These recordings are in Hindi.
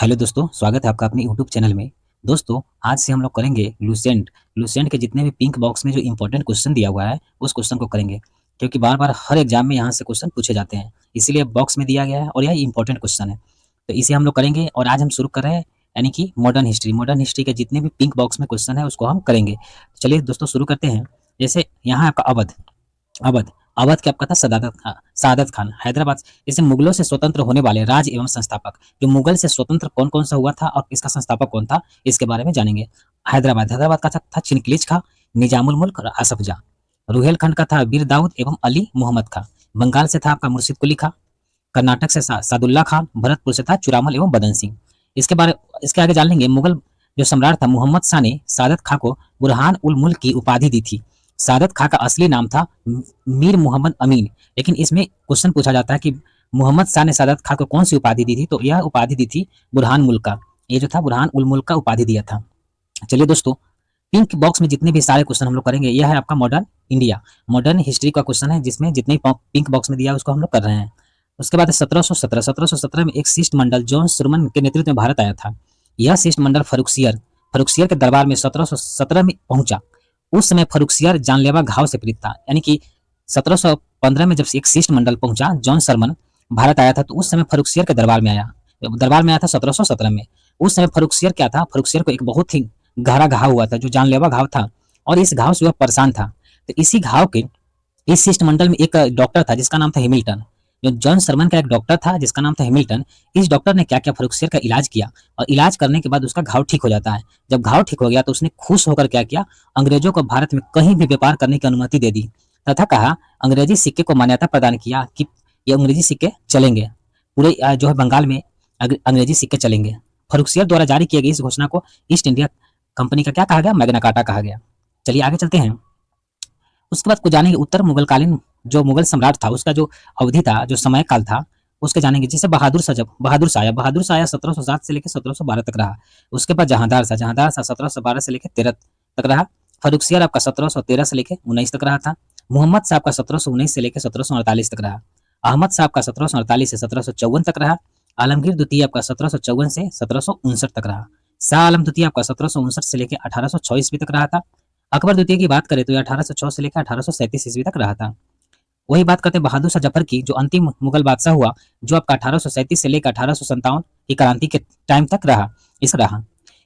हेलो दोस्तों, स्वागत है आपका अपने यूट्यूब चैनल में। दोस्तों, आज से हम लोग करेंगे लूसेंट। लूसेंट के जितने भी पिंक बॉक्स में जो इंपॉर्टेंट क्वेश्चन दिया हुआ है, उस क्वेश्चन को करेंगे। क्योंकि बार-बार हर एग्जाम में यहाँ से क्वेश्चन पूछे जाते हैं, इसीलिए बॉक्स में दिया गया है और यह इंपॉर्टेंट क्वेश्चन है। तो इसे हम लोग करेंगे और आज हम शुरू कर रहे हैं, यानी कि मॉडर्न हिस्ट्री। मॉडर्न हिस्ट्री के जितने भी पिंक बॉक्स में क्वेश्चन है, उसको हम करेंगे। चलिए दोस्तों, शुरू करते हैं। जैसे यहाँ आपका अवध। अवध अवध क्या आपका था? सादत खान हैदराबाद। इसे मुगलों से स्वतंत्र होने वाले राज एवं संस्थापक। जो मुगल से स्वतंत्र कौन कौन सा हुआ था और इसका संस्थापक कौन था, इसके बारे में जानेंगे। हैदराबाद का था चिनकिलिच खा, निजामुल मुल्क और आसफ जहाँ। रुहेलखंड का था बीर दाऊद एवं अली मोहम्मद खां। बंगाल से था आपका मुर्शिद कुली खां। कर्नाटक से सादुल्ला खान। भरतपुर से था चुरामल एवं बदन सिंह। इसके बारे इसके आगे जान लेंगे। मुगल जो सम्राट था मोहम्मद शाह ने सादत खां को बुरहान उल मुल्क की उपाधि दी थी। सादत खां का असली नाम था मीर मोहम्मद अमीन। लेकिन इसमें क्वेश्चन पूछा जाता है कि मोहम्मद शाह ने सादत खां को कौन सी उपाधि दी थी, तो यह उपाधि दी थी बुरहान मुल्क का। ये जो था बुरहान उल मुल्क का उपाधि दिया था। चलिए दोस्तों, पिंक बॉक्स में जितने भी सारे क्वेश्चन हम लोग करेंगे, यह है आपका मॉडर्न इंडिया, मॉडर्न हिस्ट्री का क्वेश्चन है, जिसमें जितने पिंक बॉक्स में दिया है उसको हम लोग कर रहे हैं। उसके बाद 1717 में एक शिष्टमंडल जॉन सुरमन के नेतृत्व में भारत आया था। यह शिष्टमंडल फरुखसियर के दरबार में 1717 में पहुंचा। उस समय फरुखसियर जानलेवा घाव से पीड़ित था। यानी कि 1715 में जब एक शिष्टमंडल पहुंचा, जॉन सरमन भारत आया था, तो उस समय फरुखसियर के दरबार में आया था 1717 में। उस समय फरुखसियर क्या था? फरुखसियर को एक बहुत ही गहरा घाव हुआ था, जो जानलेवा घाव था, और इस घाव से वह परेशान था। तो इसी घाव के इस शिष्टमंडल में एक डॉक्टर था जिसका नाम था हैमिल्टन। जो जॉन सरमन का एक डॉक्टर था जिसका नाम था हैमिल्टन। इस डॉक्टर ने क्या किया? फरुखसियर का इलाज किया, और इलाज करने के बाद उसका घाव ठीक हो जाता है। जब घाव ठीक हो गया तो उसने खुश होकर क्या किया? अंग्रेजों को भारत में कहीं भी व्यापार करने की अनुमति दे दी, तथा कहा अंग्रेजी सिक्के को मान्यता प्रदान किया कि ये अंग्रेजी सिक्के चलेंगे पूरे जो है बंगाल में, अंग्रेजी सिक्के चलेंगे। फरुखसियर द्वारा जारी किए गई इस घोषणा को ईस्ट इंडिया कंपनी का क्या कहा गया? मैग्ना कार्टा कहा गया। चलिए आगे चलते हैं। उसके बाद को जानेंगे उत्तर मुगल कालीन जो मुगल सम्राट था, उसका जो अवधि था, जो समय काल था, उसके जानेंगे। जैसे बहादुर शाह 1707 से लेकर 1712 तक रहा। उसके बाद जहांदार शाह 1712 से लेकर 13 तक रहा। फरुखसियर आपका 1713 से लेकर 19 तक रहा था। मोहम्मद साहब का 1719 से लेकर 1748 तक रहा। अहमद साहब का 1748 से 1754 तक रहा। आलमगीर द्वितीय आपका 1754 से 1759 तक रहा। शाह आलम द्वितीय आपका 1759 से लेकर 1806 ईस्वी तक रहा था। अकबर द्वितीय की बात करें तो 1806 से लेकर 1837 ईस्वी तक रहा था। वही बात करते हैं बहादुर शाह जफर की, जो अंतिम मुगल बादशाह हुआ, जो आपका 1837 से लेकर 1857 की क्रांति के टाइम तक रहा।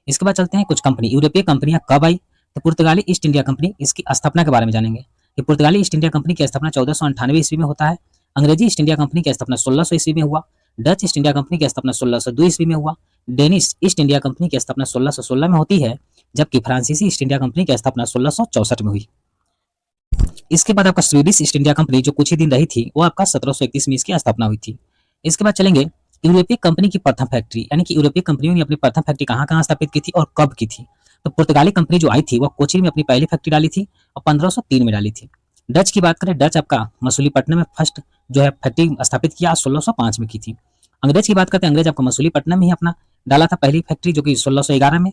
इसके बाद चलते हैं कुछ कंपनी, यूरोपीय कंपनियां कब आई। तो पुर्तगाली ईस्ट इंडिया कंपनी, इसकी स्थापना के बारे में जानेंगे। ये पुर्तगाली ईस्ट इंडिया कंपनी की स्थापना 1498 ईस्वी में होता है। अंग्रेजी ईस्ट इंडिया कंपनी की स्थापना 1600 ईस्वी में हुआ। डच ईस्ट इंडिया कंपनी की स्थापना 1602 ईस्वी में हुआ। डेनिश ईस्ट इंडिया कंपनी की स्थापना 1616 में होती है, जबकि फ्रांसीसी ईस्ट इंडिया कंपनी की स्थापना 1664 में हुई। इसके बाद आपका स्वीडिश ईस्ट इंडिया कंपनी जो कुछ ही दिन रही थी, वो आपका 1731 में इसकी स्थापना हुई थी। इसके बाद चलेंगे यूरोपीय कंपनी की प्रथम फैक्ट्री, यानी कि यूरोपीय कंपनियों ने अपनी प्रथम फैक्ट्री कहाँ स्थापित की थी और कब की थी। तो पुर्तगाली कंपनी जो आई थी, वह कोचीन में अपनी पहली फैक्ट्री डाली थी और 1503 में डाली थी। डच की बात करें, डच आपका मसूलीपट्टनम में फर्स्ट जो है फैक्ट्री स्थापित किया 1605 में की थी। अंग्रेज की बात करते हैं, अंग्रेज आपका मसूलीपट्टनम में ही अपना डाला था पहली फैक्ट्री, जो कि 1611 में।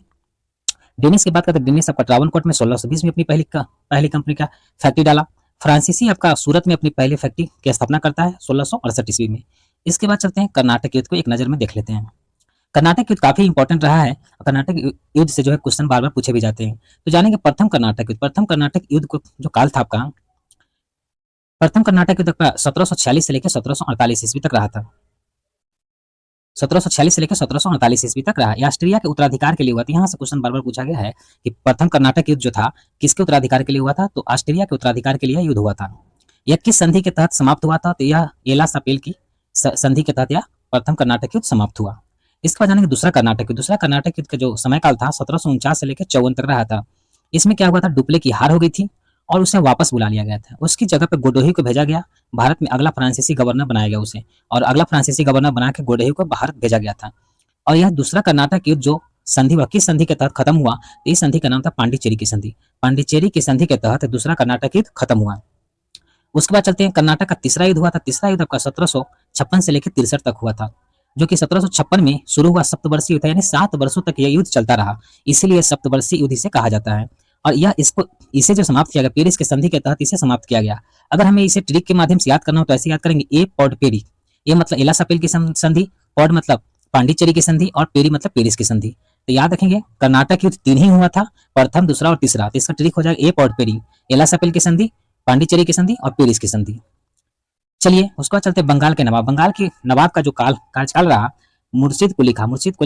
डेनिस की बात करते हैं, डेनिस आपका ट्रावनकोट में 1620 में अपनी पहली कंपनी का फैक्ट्री डाला। फ्रांसीसी आपका सूरत में अपनी पहली फैक्ट्री की स्थापना करता है 1668 ईस्वी में। इसके बाद चलते हैं कर्नाटक युद्ध को एक नजर में देख लेते हैं। कर्नाटक युद्ध काफी इंपॉर्टेंट रहा है। कर्नाटक युद्ध से जो है क्वेश्चन बार बार पूछे भी जाते हैं। तो जानेंगे प्रथम कर्नाटक युद्ध को जो काल था आपका, प्रथम कर्नाटक युद्ध का 1746 से लेकर 1748 ईस्वी तक रहा था। 1746 से लेकर 1748 ईस्वी तक रहा। यह ऑस्ट्रिया के उत्तराधिकार के लिए हुआ था। यहाँ से क्वेश्चन बार बार पूछा गया है कि प्रथम कर्नाटक युद्ध जो था किसके उत्तराधिकार के लिए हुआ था, तो ऑस्ट्रिया के उत्तराधिकार के लिए युद्ध हुआ था। यह किस संधि के तहत समाप्त हुआ था, तो यह एला सापेल की संधि के तहत यह प्रथम कर्नाटक युद्ध समाप्त हुआ। इसके बाद जानेंगे दूसरा कर्नाटक युद्ध का जो समय काल था 1749 से लेकर 54 तक रहा था। इसमें क्या हुआ था? डुप्ले की हार हो गई थी और उसे वापस बुला लिया गया था। उसकी जगह पे गोडोही को भेजा गया, भारत में अगला फ्रांसीसी गवर्नर बनाया गया उसे, और अगला फ्रांसीसी गवर्नर बना के गोडोही को भारत भेजा गया था। और यह दूसरा कर्नाटक युद्ध जो संधि हुआ, किस संधि के तहत खत्म हुआ, तो इस संधि का नाम था पांडिचेरी की संधि। पांडिचेरी की संधि के तहत दूसरा कर्नाटक युद्ध खत्म हुआ। उसके बाद चलते हैं, कर्नाटक का तीसरा युद्ध हुआ था। तीसरा युद्ध आपका 1756 से लेकर 63 तक हुआ था, जो कि 1756 में शुरू हुआ। सप्तवर्षीय युद्ध, यानी 7 वर्षों तक यह युद्ध चलता रहा, इसीलिए सप्तवर्षीय युद्ध इसे कहा जाता है। और यह इसे जो समाप्त किया गया पेरिस की संधि के तहत इसे समाप्त किया गया। अगर हमें इसे ट्रिक के माध्यम से याद करना हो तो ऐसे याद करेंगे, ए पॉड पेरी, ये मतलब एला सापेल की संधि, पॉड मतलब पांडिचेरी की संधि और पेरी मतलब पेरिस की संधि। तो याद रखेंगे कर्नाटक युद्ध 3 ही हुआ था, प्रथम, दूसरा और तीसरा। तो इसका ट्रिक हो जाएगा ए पॉट पेरी, एला सपेल की संधि, पांडिचेरी की संधि और पेरिस की संधि। चलिए उसके बाद चलते बंगाल के नवाब। बंगाल के नवाब का जो कार्यकाल रहा, मुर्शिद कुली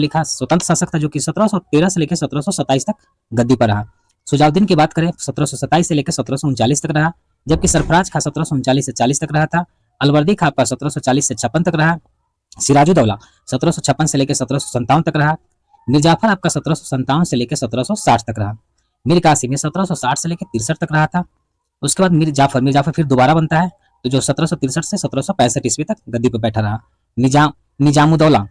खां स्वतंत्र शासक था, जो कि 1713 से लेकर 1727 तक गद्दी पर रहा। सुजाउद्दीन की बात करें 1727 से लेकर 1739 तक रहा, जबकि सरफराज खां 1739 से 40 तक रहा था। अलवर्दी खां आपका 1740 से 56 तक रहा। सिराजुद्दौला 1756 से लेकर 1757 तक रहा। मीर जाफर आपका 1757 से लेकर 1760 तक रहा। मीर कासिम 1760 से लेकर 63 तक रहा था। उसके बाद मीर जाफर फिर दोबारा बनता है, तो जो 1763 से 1765 ईस्वी तक गद्दी पर बैठा रहा। निजामुद्दौला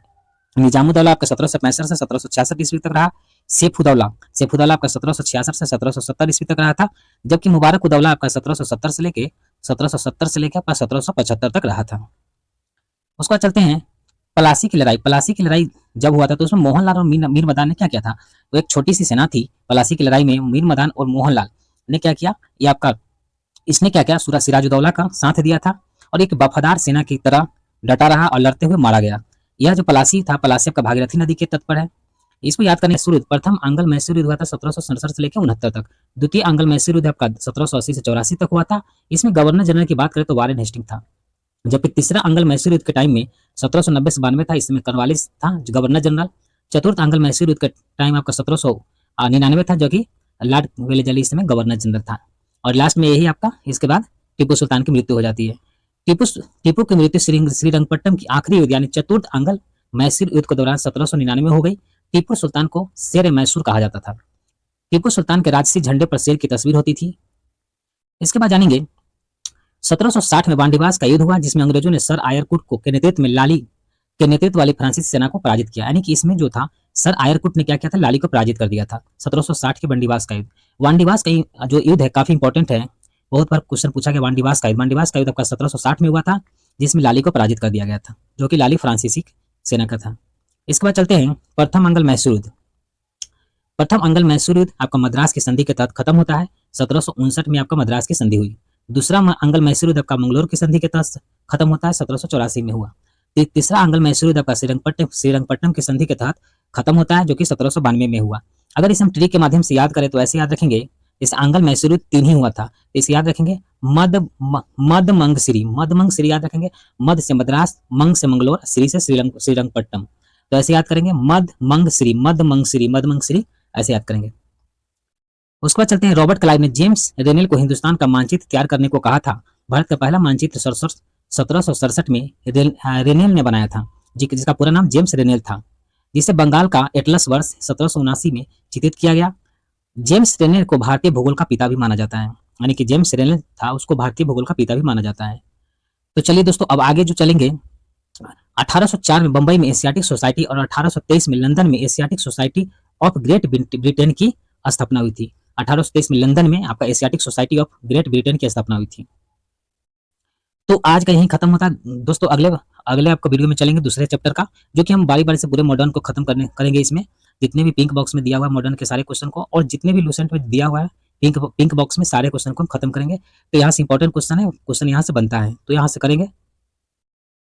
निजामुद्दौला आपका 1765 से 1766 ईस्वी तक रहा। सैफुद्दौला आपका 1766 से 1770 ईस्वी तक रहा था, जबकि मुबारकुद्दौला आपका 1770 से लेकर 1775 तक रहा था। उसके बाद चलते हैं पलासी की लड़ाई। पलासी की लड़ाई जब हुआ था तो उसमें मोहनलाल और मीर मदान ने क्या किया था, वो एक छोटी सी सेना थी पलासी की लड़ाई में। मीर मदान और मोहनलाल ने क्या किया, ये आपका इसने क्या किया, सिराजुद्दौला का साथ दिया था और एक वफादार सेना की तरह डटा रहा और लड़ते हुए मारा गया। यह जो पलासी था, पलासी आपका भागीरथी नदी के तट पर है। इसको याद करने शुरू, प्रथम आंग्ल मैसूर युद्ध हुआ था 1767 से लेकर 69 तक। द्वितीय आंग्ल मैसूर युद्ध आपका 1780 से 84 तक हुआ था। इसमें गवर्नर जनरल की बात करें तो वारेन हेस्टिंग था। जबकि तीसरा आंग्ल मैसूर युद्ध के टाइम में 1790 से 92 था, इसमें कर्नवालिस था गवर्नर जनरल। चतुर्थ आंग्ल मैसूर युद्ध के टाइम आपका 1799 था, जो कि लॉर्ड वेलेस्ली इस समय गवर्नर जनरल था। और लास्ट में यही आपका, इसके बाद टीपू सुल्तान की मृत्यु हो जाती है। टीपू की मृत्यु श्रीरंगपट्टनम की आखिरी युद्ध यानी चतुर्थ आंग्ल मैसूर युद्ध के दौरान 1799 में हो गई। टीपू सुल्तान को शेर मैसूर कहा जाता था। टीपू सुल्तान के राजसी झंडे पर शेर की तस्वीर होती थी। इसके बाद जानेंगे 1760 में वांडीवास का युद्ध हुआ, जिसमें अंग्रेजों ने सर आयरकुट को के नेतृत्व में लाली के नेतृत्व वाली फ्रांसीसी सेना को पराजित किया। यानी कि इसमें जो था सर आयरकुट ने क्या किया था, लाली को पराजित कर दिया था। 1760 के वांडीवास का युद्ध। वांडीवास का जो युद्ध है काफी इंपॉर्टेंट है, बहुत बार क्वेश्चन पूछा गया। वांडीवास का युद्ध आपका 1760 में हुआ था, जिसमें लाली को पराजित कर दिया गया था, जो कि लाली फ्रांसीसी सेना का था। इसके बाद चलते हैं प्रथम आंग्ल मैसूर युद्ध। प्रथम आंग्ल मैसूर युद्ध आपका मद्रास की संधि के तहत खत्म होता है। 1759 में आपका मद्रास की संधि हुई। दूसरा आंग्ल मैसूर युद्ध आपका मंगलोर की संधि के तहत खत्म होता है, 1784 में हुआ। तीसरा आंग्ल मैसूर युद्ध आपका श्रीरंगपट्टनम की संधि के तहत खत्म होता है, जो कि 1792 में हुआ। अगर इसे हम ट्रिक के माध्यम से याद करें तो ऐसे याद रखेंगे, इस आंग्ल मैसूर युद्ध 3 ही हुआ था। इसे याद रखेंगे मद मंग श्री याद रखेंगे। मद से मद्रास, मंग से मंगलोर, श्री से श्रीरंगपट्टनम। तो ऐसे याद करेंगे मद मंग श्री ऐसे याद करेंगे। उसके बाद चलते हैं रॉबर्ट क्लाइव ने जेम्स रेनेल को हिंदुस्तान का मानचित्र तैयार करने को कहा था। भारत का पहला मानचित्र 1767 में रेनेल ने बनाया था, जिसका पूरा नाम जेम्स रेनेल था, जिसे बंगाल का एटलस वर्ष 1779 में चित्रित किया गया। जेम्स रेनेल को भारतीय भूगोल का पिता भी माना जाता है, यानी कि जेम्स रेनेल था, उसको भारतीय भूगोल का पिता भी माना जाता है। तो चलिए दोस्तों अब आगे जो चलेंगे, 1804 में बंबई में एशियाटिक सोसाइटी और 1823 में लंदन में Asiatic society of great Britain की स्थापना हुई थी। 1823 में लंदन में आपका Asiatic society of great Britain की स्थापना हुई थी। तो आज का यहीं खत्म होता है दोस्तों। अगले आपको वीडियो में चलेंगे दूसरे चैप्टर का, जो कि हम बारी बारी से पूरे मॉडर्न को खत्म करेंगे। इसमें जितने भी पिंक बॉक्स में दिया हुआ है मॉडर्न के सारे क्वेश्चन को, और जितने भी लूसेंट में दिया हुआ है पिंक बॉक्स में सारे क्वेश्चन को हम खत्म करेंगे। तो यहाँ से इंपॉर्टेंट क्वेश्चन है, क्वेश्चन यहाँ से बनता है, तो यहाँ से करेंगे।